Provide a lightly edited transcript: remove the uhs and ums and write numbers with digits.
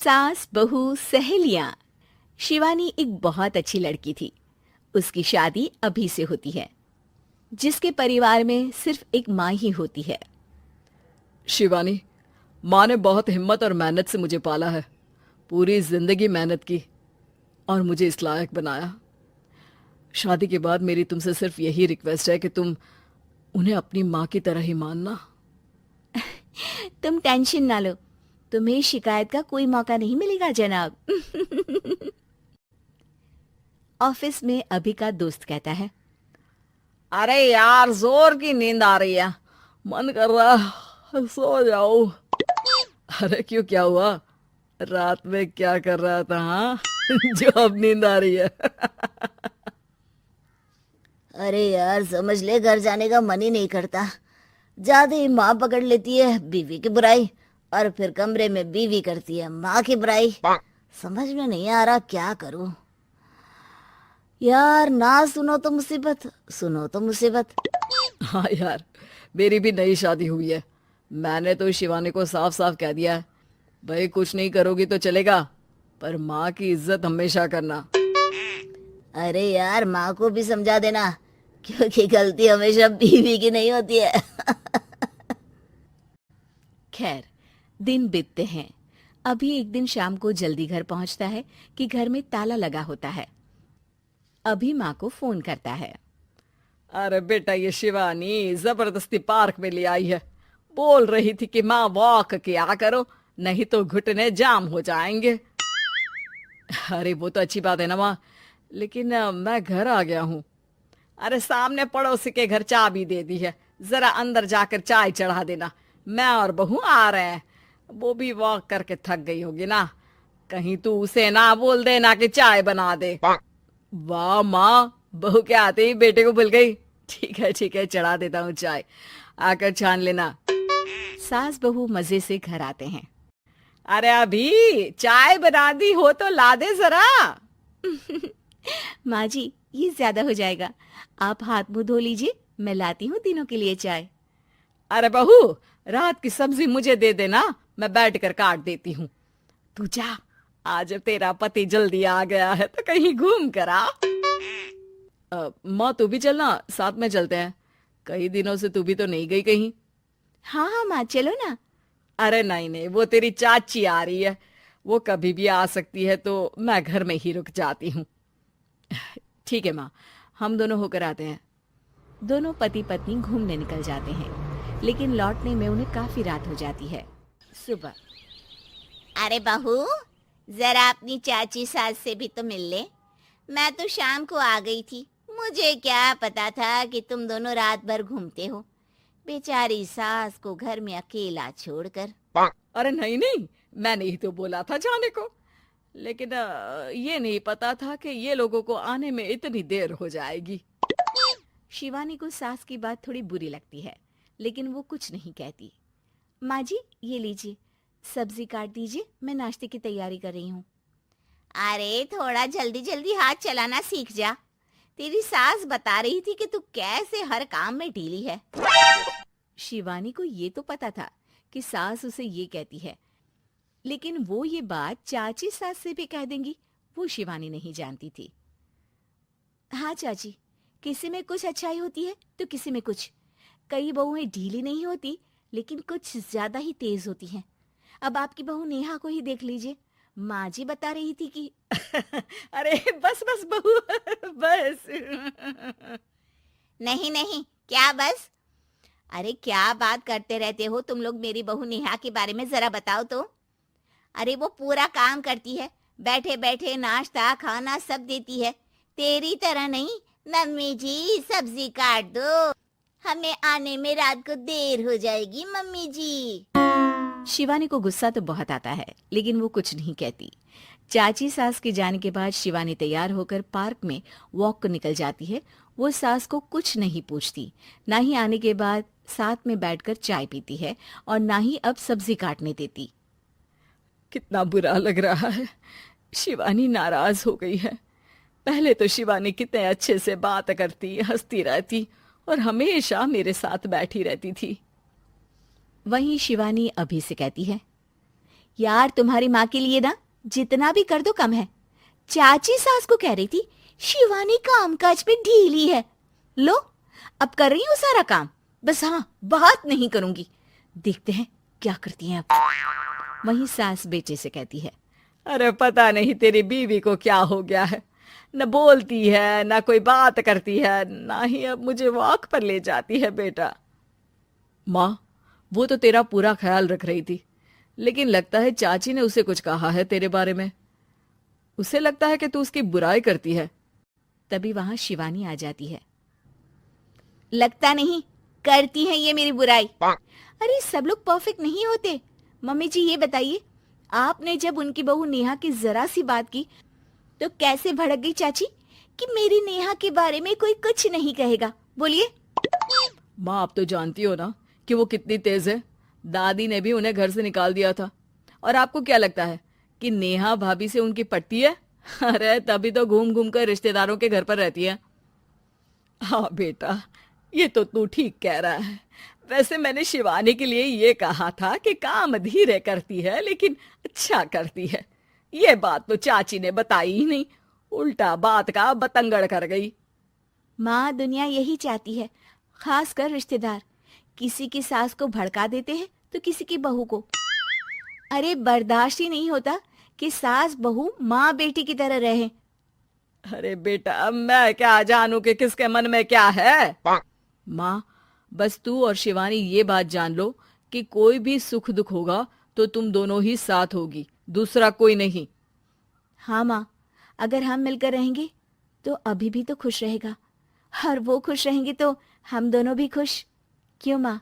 सास बहू सहेलियां। शिवानी एक बहुत अच्छी लड़की थी। उसकी शादी अभी से होती है, जिसके परिवार में सिर्फ एक माँ ही होती है। शिवानी, माँ ने बहुत हिम्मत और मेहनत से मुझे पाला है। पूरी जिंदगी मेहनत की और मुझे इस लायक बनाया। शादी के बाद मेरी तुमसे सिर्फ यही रिक्वेस्ट है कि तुम उन्हें अपनी माँ की तरह ही मानना। तुम टेंशन ना लो, तुम्हें शिकायत का कोई मौका नहीं मिलेगा जनाब। ऑफिस में अभी का दोस्त कहता है, अरे यार, जोर की नींद आ रही है, मन कर रहा है सो जाओ। अरे क्यों, क्या हुआ? रात में क्या कर रहा था हाँ? जो अब नींद आ रही है। अरे यार, समझ ले, घर जाने का मन ही नहीं करता। ज्यादा ही माँ पकड़ लेती है बीवी की बुराई, और फिर कमरे में बीवी करती है माँ की बुराई। समझ में नहीं आ रहा क्या करूं। यार, ना सुनो तो मुसीबत, सुनो तो मुसीबत। हाँ यार, मेरी भी नई शादी हुई है। मैंने तो शिवानी को साफ साफ कह दिया है, भाई कुछ नहीं करोगी तो चलेगा, पर माँ की इज्जत हमेशा करना। अरे यार, माँ को भी समझा देना, क्योंकि गलती हमेशा बीवी की नहीं होती है। खैर, दिन बीतते हैं। अभी एक दिन शाम को जल्दी घर पहुंचता है कि घर में ताला लगा होता है। अभी माँ को फोन करता है। अरे बेटा, ये शिवानी जबरदस्ती पार्क में ले आई है। बोल रही थी कि माँ वॉक किया करो, नहीं तो घुटने जाम हो जाएंगे। अरे वो तो अच्छी बात है ना माँ, लेकिन मैं घर आ गया हूँ। अरे सामने पड़ोसी के घर चाबी दे दी है, जरा अंदर जाकर चाय चढ़ा देना। मैं और बहू आ रहे हैं। वो भी वॉक करके थक गई होगी ना, कहीं तू उसे ना बोल देना कि चाय बना दे। वाह माँ, बहू के आते ही बेटे को भूल गई। ठीक है, चढ़ा देता हूँ चाय, आकर छान लेना। सास बहू मजे से घर आते हैं। अरे अभी चाय बना दी हो तो ला दे जरा। माँ जी, ये ज्यादा हो जाएगा, आप हाथ मुंह धो लीजिए, मैं लाती हूँ तीनों के लिए चाय। अरे बहू, रात की सब्जी मुझे दे देना, मैं बैठ कर काट देती हूँ। तू जा, आज तेरा पति जल्दी आ गया है तो कहीं घूम कर आ। माँ तू भी चलना, साथ में चलते हैं। कई दिनों से तू भी तो नहीं गई कहीं। हाँ हाँ माँ, चलो ना। अरे नहीं नहीं, वो तेरी चाची आ रही है, वो कभी भी आ सकती है, तो मैं घर में ही रुक जाती हूँ। ठीक है माँ, हम दोनों होकर आते हैं। दोनों पति पत्नी घूमने निकल जाते हैं, लेकिन लौटने में उन्हें काफी रात हो जाती है। सुबह, अरे बहू, जरा अपनी चाची सास से भी तो मिल ले। मैं तो शाम को आ गई थी, मुझे क्या पता था कि तुम दोनों रात भर घूमते हो। बेचारी सास को घर में अकेला छोड़कर। अरे नहीं नहीं, मैंने ही तो बोला था जाने को, लेकिन ये नहीं पता था कि ये लोगों को आने में इतनी देर हो जाएगी। शिवानी को सास की बात थोड़ी बुरी लगती है, लेकिन वो कुछ नहीं कहती। माँ जी, ये लीजिए, सब्जी काट दीजिए, मैं नाश्ते की तैयारी कर रही हूँ। अरे थोड़ा जल्दी जल्दी हाथ चलाना सीख जा। तेरी सास बता रही थी कि तू कैसे हर काम में ढीली है। शिवानी को ये तो पता था कि सास उसे ये कहती है, लेकिन वो ये बात चाची सास से भी कह देंगी, वो शिवानी नहीं जानती थी। हाँ चाची, किसी में कुछ अच्छाई होती है तो किसी में कुछ। कई बहुएं ढीली नहीं होती, लेकिन कुछ ज्यादा ही तेज होती हैं। अब आपकी बहू नेहा को ही देख लीजिए, माँ जी बता रही थी कि अरे बस बस बहू, बस। नहीं नहीं, क्या बस? अरे क्या बात करते रहते हो तुम लोग मेरी बहू नेहा के बारे में, जरा बताओ तो। अरे वो पूरा काम करती है, बैठे बैठे नाश्ता खाना सब देती है। तेरी तरह नहीं, मम्मी जी सब्जी काट दो, हमें आने में रात को देर हो जाएगी मम्मी जी। शिवानी को गुस्सा तो बहुत आता है, लेकिन वो कुछ नहीं कहती। चाची सास के जाने के बाद शिवानी तैयार होकर पार्क में वॉक को निकल जाती है। वो सास को कुछ नहीं पूछती, ना ही आने के बाद साथ में बैठकर चाय पीती है, और ना ही अब सब्जी काटने देती। कितना बुरा लग रहा है, शिवानी नाराज हो गई है। पहले तो शिवानी कितने अच्छे से बात करती, हंसती रहती और हमेशा मेरे साथ बैठी रहती थी। वहीं शिवानी अभी से कहती है, यार तुम्हारी माँ के लिए ना जितना भी कर दो कम है। चाची सास को कह रही थी शिवानी कामकाज पे ढीली है। लो अब कर रही हूँ सारा काम, बस हाँ बात नहीं करूंगी। देखते हैं क्या करती हैं अब। वहीं सास बेटे से कहती है, अरे पता नहीं तेरी बीवी को क्या हो गया है, न बोलती है न कोई बात करती है, ना ही अब मुझे वॉक पर ले जाती है बेटा। माँ, वो तो तेरा पूरा ख्याल रख रही थी, लेकिन लगता है चाची ने उसे कुछ कहा है तेरे बारे में। उसे लगता है कि तू उसकी बुराई करती है। तभी वहां शिवानी आ जाती है। लगता नहीं, करती है ये मेरी बुराई। अरे सब लोग परफेक्ट नहीं होते। मम्मी जी ये बताइए, आपने जब उनकी बहू नेहा की जरा सी बात की तो कैसे भड़क गई चाची कि मेरी नेहा के बारे में कोई कुछ नहीं कहेगा। बोलिए। माँ, आप तो जानती हो ना कि वो कितनी तेज है। दादी ने भी उन्हें घर से निकाल दिया था। और आपको क्या लगता है कि नेहा भाभी से उनकी पटती है? अरे तभी तो घूम घूम कर रिश्तेदारों के घर पर रहती है। हाँ बेटा, ये तो तू ठीक कह रहा है। वैसे मैंने शिवानी के लिए ये कहा था कि काम धीरे करती है लेकिन अच्छा करती है। ये बात तो चाची ने बताई ही नहीं, उल्टा बात का बतंगड़ कर गई। माँ, दुनिया यही चाहती है, खासकर रिश्तेदार। किसी की सास को भड़का देते हैं तो किसी की बहू को। अरे बर्दाश्त ही नहीं होता कि सास बहू माँ बेटी की तरह रहे। अरे बेटा, मैं क्या जानूं कि किसके मन में क्या है। माँ, बस तू और शिवानी ये बात जान लो कि कोई भी सुख दुख होगा तो तुम दोनों ही साथ होगी, दूसरा कोई नहीं। हाँ माँ, अगर हम मिलकर रहेंगे तो अभी भी तो खुश रहेगा, और वो खुश रहेंगे तो हम दोनों भी खुश। क्यों माँ?